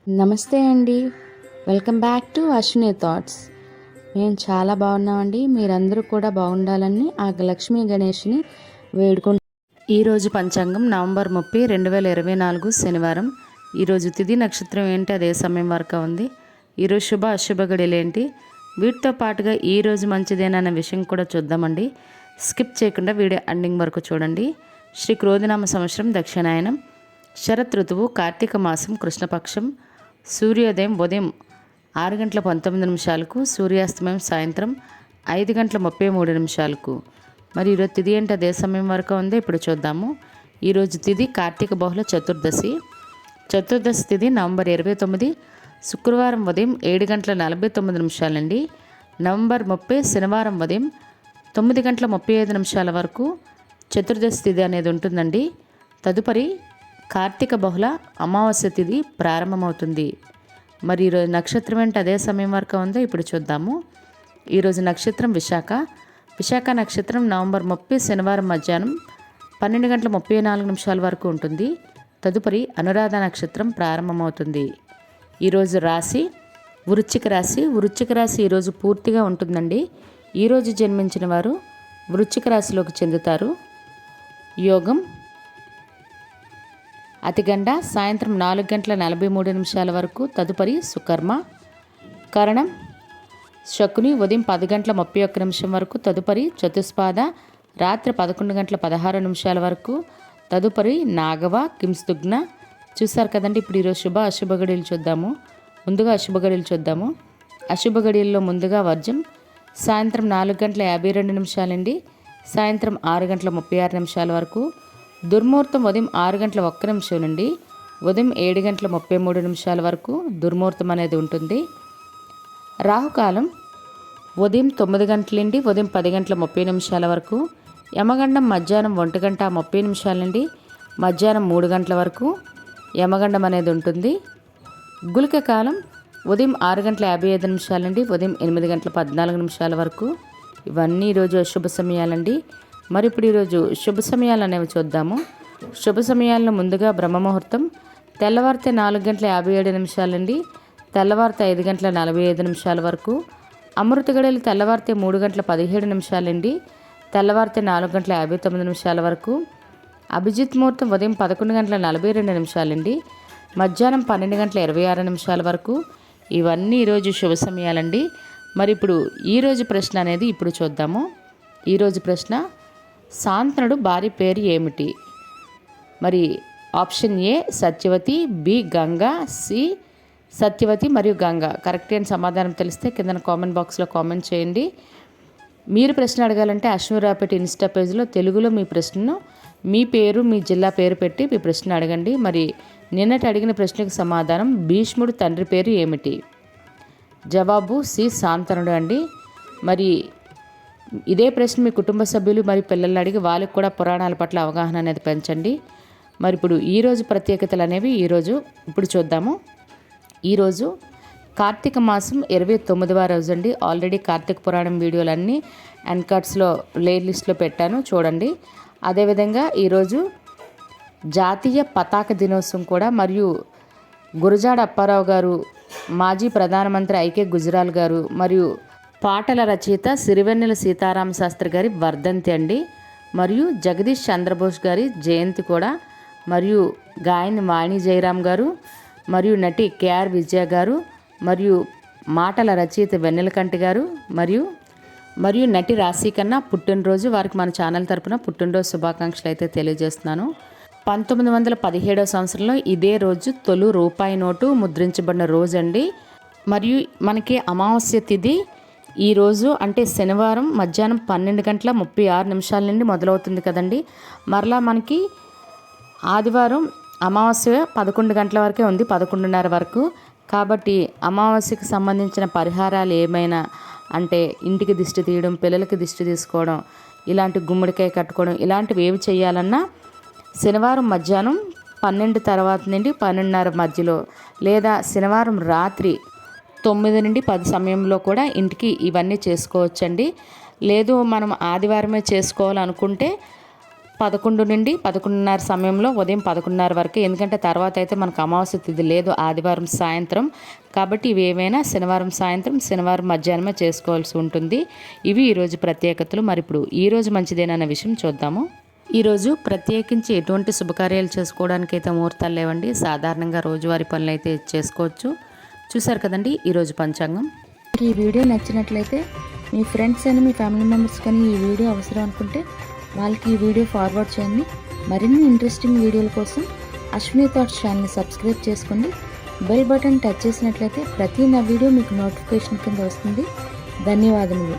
నమస్తే అండి. Welcome back to Ashwini thoughts. మేము చాలా బాగున్నామండి. మీరందరూ కూడా బాగుండాలని ఆ లక్ష్మీ గణేష్ని వేడుకుంటాం. ఈరోజు పంచాంగం నవంబర్ 30, 2024 శనివారం. ఈరోజు తిథి నక్షత్రం ఏంటి, అదే సమయం వరకు ఉంది. ఈరోజు శుభ అశుభ గడియలు ఏంటి, వీటితో పాటుగా ఈరోజు మంచిదేనన్న విషయం కూడా చూద్దామండి. స్కిప్ చేయకుండా వీడియో ఎండింగ్ వరకు చూడండి. శ్రీ క్రోధినామ సంవత్సరం దక్షిణాయనం, శరత్ ఋతువు, కార్తీక మాసం, కృష్ణపక్షం, సూర్యోదయం ఉదయం 6:19 సూర్యాస్తమయం సాయంత్రం 5:33. మరి ఈరోజు తిథి ఏంటి, అదే సమయం వరకు ఉందో ఇప్పుడు చూద్దాము. ఈరోజు తిథి కార్తీక బహుళ చతుర్దశి. చతుర్దశి తిథి నవంబర్ 29, శుక్రవారం ఉదయం 7:49 అండి. నవంబర్ 30 శనివారం ఉదయం 9:35 వరకు చతుర్దశి తిథి అనేది ఉంటుందండి. తదుపరి కార్తీక బహుళ అమావాస్య తిథి ప్రారంభమవుతుంది. మరి ఈరోజు నక్షత్రం ఏంటి, అదే సమయం వరకు ఉందో ఇప్పుడు చూద్దాము. ఈరోజు నక్షత్రం విశాఖ. విశాఖ నక్షత్రం నవంబర్ 30 శనివారం మధ్యాహ్నం 12:34 వరకు ఉంటుంది. తదుపరి అనురాధ నక్షత్రం ప్రారంభమవుతుంది. ఈరోజు రాశి వృశ్చిక రాశి. వృశ్చిక రాశి ఈరోజు పూర్తిగా ఉంటుందండి. ఈరోజు జన్మించిన వారు వృశ్చిక రాశిలోకి చెందుతారు. యోగం అతిగండ సాయంత్రం 4:43 వరకు. తదుపరి సుకర్మ. కరణం శకుని ఉదయం 10:31 వరకు. తదుపరి చతుస్పాద రాత్రి 11:16 వరకు. తదుపరి నాగవ కింసుగ్న. చూసారు కదండి. ఇప్పుడు ఈరోజు శుభ అశుభ గడియలు చూద్దాము. ముందుగా అశుభ గడియలు చూద్దాము. అశుభ గడియల్లో ముందుగా వర్జం సాయంత్రం 4:52 అండి. సాయంత్రం 6:36 వరకు. దుర్ముహూర్తం ఉదయం 6:01 నుండి ఉదయం 7:33 వరకు దుర్ముహూర్తం అనేది ఉంటుంది. రాహుకాలం ఉదయం 9 గంటల నుండి ఉదయం 10:30 వరకు. యమగండం మధ్యాహ్నం 1:30 నుండి మధ్యాహ్నం 3 గంటల వరకు యమగండం అనేది ఉంటుంది. గుళిక కాలం ఉదయం 6:55 నుండి ఉదయం 8:14 వరకు. ఇవన్నీ ఈరోజు శుభ సమయాలండి. మరి ఇప్పుడు ఈరోజు శుభ సమయాలు అనేవి చూద్దాము. శుభ సమయాలను ముందుగా బ్రహ్మముహూర్తం తెల్లవారితే 4:57 నుండి తెల్లవారితే 5:45 వరకు. అమృత గడియలు తెల్లవారితే 3:17 నుండి తెల్లవారితే 4:59 వరకు. అభిజిత్ ముహూర్తం ఉదయం 11:42 నుండి మధ్యాహ్నం 12:26 వరకు. ఇవన్నీ ఈరోజు శుభ సమయాలండి. మరి ఇప్పుడు ఈరోజు ప్రశ్న అనేది ఇప్పుడు చూద్దాము. ఈరోజు ప్రశ్న, శాంతనుడు భార్య పేరు ఏమిటి? మరి option A Satyavati, B Ganga, C Satyavati మరియు గంగా. కరెక్ట్ అయిన సమాధానం తెలిస్తే కింద కామెంట్ బాక్స్లో కామెంట్ చేయండి. మీరు ప్రశ్న అడగాలంటే అశ్విరాపేట ఇన్స్టా పేజ్లో తెలుగులో మీ ప్రశ్నను మీ పేరు మీ జిల్లా పేరు పెట్టి మీ ప్రశ్న అడగండి. మరి నిన్నటి అడిగిన ప్రశ్నకు సమాధానం, భీష్ముడు తండ్రి పేరు ఏమిటి? జవాబు సి శాంతనుడు అండి. మరి ఇదే ప్రశ్న మీ కుటుంబ సభ్యులు మరియు పిల్లల్ని అడిగి వాళ్ళకి కూడా పురాణాల పట్ల అవగాహన అనేది పెంచండి. మరి ఇప్పుడు ఈరోజు ప్రత్యేకతలు అనేవి ఇప్పుడు చూద్దాము. ఈరోజు కార్తీక మాసం 29వ రోజు అండి. ఆల్రెడీ కార్తీక పురాణం వీడియోలన్నీ ఎన్కార్డ్స్లో ప్లేలిస్ట్లో పెట్టాను, చూడండి. అదేవిధంగా ఈరోజు జాతీయ పతాక దినోత్సవం కూడా. మరియు గురజాడ అప్పారావు గారు, మాజీ ప్రధానమంత్రి ఐకే గుజరాల్ గారు మరియు పాటల రచయిత సిరివెన్నెల సీతారామ శాస్త్రి గారి వర్ధంతి అండి. మరియు జగదీష్ చంద్రబోస్ గారి జయంతి కూడా. మరియు గాయని వాణి జయరామ్ గారు మరియు నటి కేఆర్ విజయ గారు మరియు మాటల రచయిత వెన్నెలకంటి గారు మరియు నటి రాశికన్నా పుట్టినరోజు. వారికి మన ఛానల్ తరపున పుట్టినరోజు శుభాకాంక్షలు అయితే తెలియజేస్తున్నాను. 1917వ సంవత్సరంలో ఇదే రోజు తొలి రూపాయి నోటు ముద్రించబడిన రోజు అండి. మరియు మనకి అమావాస్య తిథి ఈరోజు అంటే శనివారం మధ్యాహ్నం 12:36 నుండి మొదలవుతుంది కదండి. మరలా మనకి ఆదివారం అమావాస్య 11 గంటల వరకే ఉంది, 11:30 వరకు. కాబట్టి అమావాస్యకి సంబంధించిన పరిహారాలు ఏమైనా అంటే ఇంటికి దిష్టి తీయడం, పిల్లలకి దిష్టి తీసుకోవడం, ఇలాంటి గుమ్మడికాయ కట్టుకోవడం, ఇలాంటివి ఏవి చేయాలన్నా శనివారం మధ్యాహ్నం 12 తర్వాత నుండి 12:30 మధ్యలో, లేదా శనివారం రాత్రి 9 నుండి 10 సమయంలో కూడా ఇంటికి ఇవన్నీ చేసుకోవచ్చండి. లేదు మనం ఆదివారమే చేసుకోవాలనుకుంటే 11 నుండి 11:30 సమయంలో ఉదయం 11:30 వరకు, ఎందుకంటే తర్వాత అయితే మనకు అమావాస్య తిథి లేదు ఆదివారం సాయంత్రం, కాబట్టి ఇవి ఏవైనా శనివారం సాయంత్రం శనివారం మధ్యాహ్నమే చేసుకోవాల్సి ఉంటుంది. ఇవి ఈరోజు ప్రత్యేకతలు. మరి ఇప్పుడు ఈరోజు మంచిదేనన్న విషయం చూద్దాము. ఈరోజు ప్రత్యేకించి ఎటువంటి శుభకార్యాలు చేసుకోవడానికైతే ముహూర్తాలు లేవండి. సాధారణంగా రోజువారీ పనులు అయితే చేసుకోవచ్చు. చూసారు కదండి ఈరోజు పంచాంగం. ఈ వీడియో నచ్చినట్లయితే మీ ఫ్రెండ్స్ అని మీ ఫ్యామిలీ మెంబర్స్ కానీ ఈ వీడియో అవసరం అనుకుంటే వాళ్ళకి ఈ వీడియో ఫార్వర్డ్ చేయండి. మరిన్ని ఇంట్రెస్టింగ్ వీడియోల కోసం అశ్విని థాట్స్ ఛానల్ని సబ్స్క్రైబ్ చేసుకోండి. బెల్ బటన్ టచ్ చేసినట్లయితే ప్రతి నా వీడియో మీకు నోటిఫికేషన్ కింద వస్తుంది. ధన్యవాదములు.